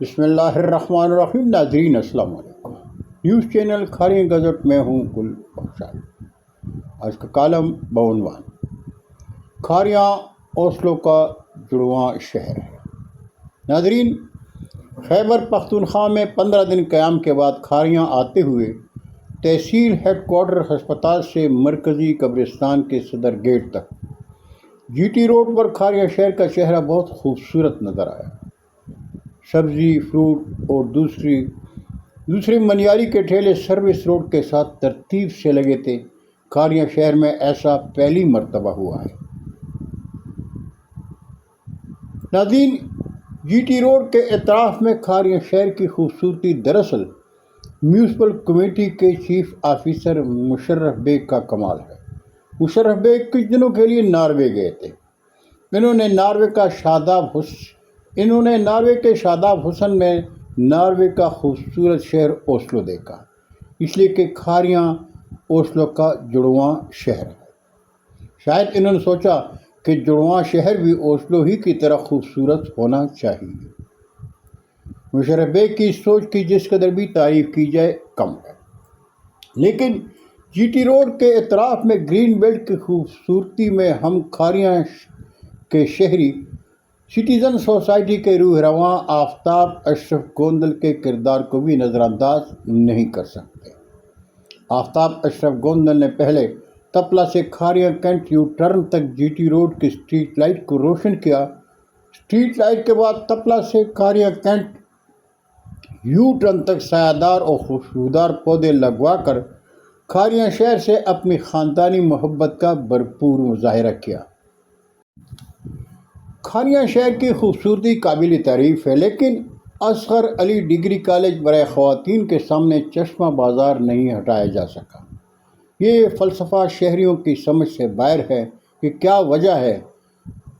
بسم اللہ الرحمن الرحیم۔ ناظرین السلام علیکم۔ نیوز چینل کھاریاں گزٹ میں ہوں گل بخشائے۔ آج کا کالم بعنوان کھاریاں اوسلو کا جڑواں شہر ہے۔ ناظرین، خیبر پختونخوا میں 15 دن قیام کے بعد کھاریاں آتے ہوئے تحصیل ہیڈ کوارٹر ہسپتال سے مرکزی قبرستان کے صدر گیٹ تک جی ٹی روڈ پر کھاریاں شہر کا چہرہ بہت خوبصورت نظر آیا۔ سبزی، فروٹ اور دوسری منیاری کے ٹھیلے سروس روڈ کے ساتھ ترتیب سے لگے تھے۔ کھاریاں شہر میں ایسا پہلی مرتبہ ہوا ہے۔ ناظرین، جی ٹی روڈ کے اطراف میں کھاریاں شہر کی خوبصورتی دراصل میونسپل کمیٹی کے چیف آفیسر مشرف بیگ کا کمال ہے۔ مشرف بیگ کچھ دنوں کے لیے ناروے گئے تھے۔ انہوں نے ناروے کے شاداب حسن میں ناروے کا خوبصورت شہر اوسلو دیکھا، اس لیے کہ کھاریاں اوسلو کا جڑواں شہر ہے۔ شاید انہوں نے سوچا کہ جڑواں شہر بھی اوسلو ہی کی طرح خوبصورت ہونا چاہیے۔ مشرف بیگ کی سوچ کی جس قدر بھی تعریف کی جائے کم ہے، لیکن جی ٹی روڈ کے اطراف میں گرین بیلٹ کی خوبصورتی میں ہم کھاریاں کے شہری سٹیزن سوسائٹی کے روح رواں آفتاب اشرف گوندل کے کردار کو بھی نظر انداز نہیں کر سکتے۔ آفتاب اشرف گوندل نے پہلے تپلا سے کھاریاں کینٹ یو ٹرن تک جی ٹی روڈ کی اسٹریٹ لائٹ کو روشن کیا۔ اسٹریٹ لائٹ کے بعد تپلا سے کھاریاں کینٹ یو ٹرن تک سایہ دار اور خوشبودار پودے لگوا کر کھاریاں شہر سے اپنی خاندانی محبت کا بھرپور مظاہرہ کیا۔ کھاریاں شہر کی خوبصورتی قابل تعریف ہے، لیکن اصغر علی ڈگری کالج برائے خواتین کے سامنے چشمہ بازار نہیں ہٹایا جا سکا۔ یہ فلسفہ شہریوں کی سمجھ سے باہر ہے کہ کیا وجہ ہے،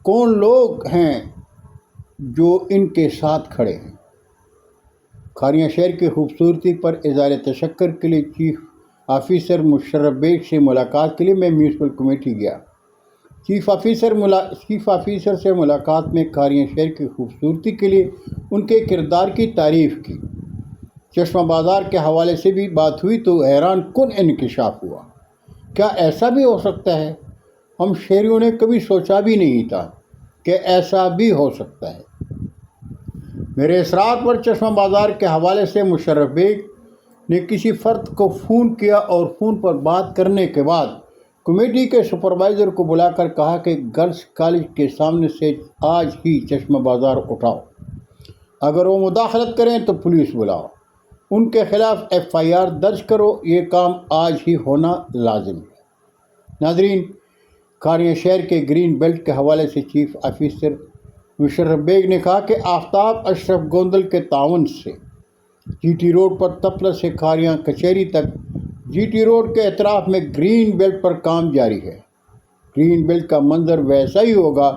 کون لوگ ہیں جو ان کے ساتھ کھڑے ہیں۔ کھاریاں شہر کی خوبصورتی پر اظہار تشکر کے لیے چیف آفیسر مشرف بیگ سے ملاقات کے لیے میں میونسپل کمیٹی گیا۔ چیف آفیسر سے ملاقات میں کھاریاں شہر کی خوبصورتی کے لیے ان کے کردار کی تعریف کی۔ چشمہ بازار کے حوالے سے بھی بات ہوئی تو حیران کن انکشاف ہوا۔ کیا ایسا بھی ہو سکتا ہے؟ ہم شہریوں نے کبھی سوچا بھی نہیں تھا کہ ایسا بھی ہو سکتا ہے۔ میرے اصرار پر چشمہ بازار کے حوالے سے مشرف بیگ نے کسی فرد کو فون کیا اور فون پر بات کرنے کے بعد کمیٹی کے سپروائزر کو بلا کر کہا کہ گرلز کالج کے سامنے سے آج ہی چشمہ بازار اٹھاؤ۔ اگر وہ مداخلت کریں تو پولیس بلاؤ، ان کے خلاف ایف آئی آر درج کرو، یہ کام آج ہی ہونا لازم ہے۔ ناظرین، کھاریاں شہر کے گرین بیلٹ کے حوالے سے چیف آفیسر مشرف بیگ نے کہا کہ آفتاب اشرف گوندل کے تعاون سے جی ٹی روڈ پر تپلا سے کھاریاں کچہری تک جی ٹی روڈ کے اطراف میں گرین بیلٹ پر کام جاری ہے۔ گرین بیلٹ کا منظر ویسا ہی ہوگا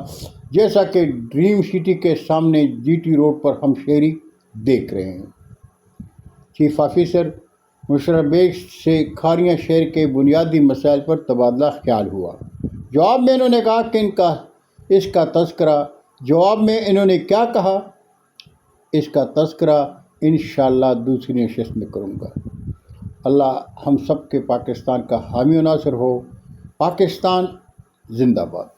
جیسا کہ ڈریم سٹی کے سامنے جی ٹی روڈ پر ہم شہری دیکھ رہے ہیں۔ چیف آفیسر مشرف بیگ سے کھاریاں شہر کے بنیادی مسائل پر تبادلہ خیال ہوا۔ جواب میں انہوں نے کہا کہ اس کا تذکرہ اس کا تذکرہ انشاءاللہ دوسری نشست میں کروں گا۔ اللہ ہم سب کے پاکستان کا حامی و ناصر ہو۔ پاکستان زندہ باد۔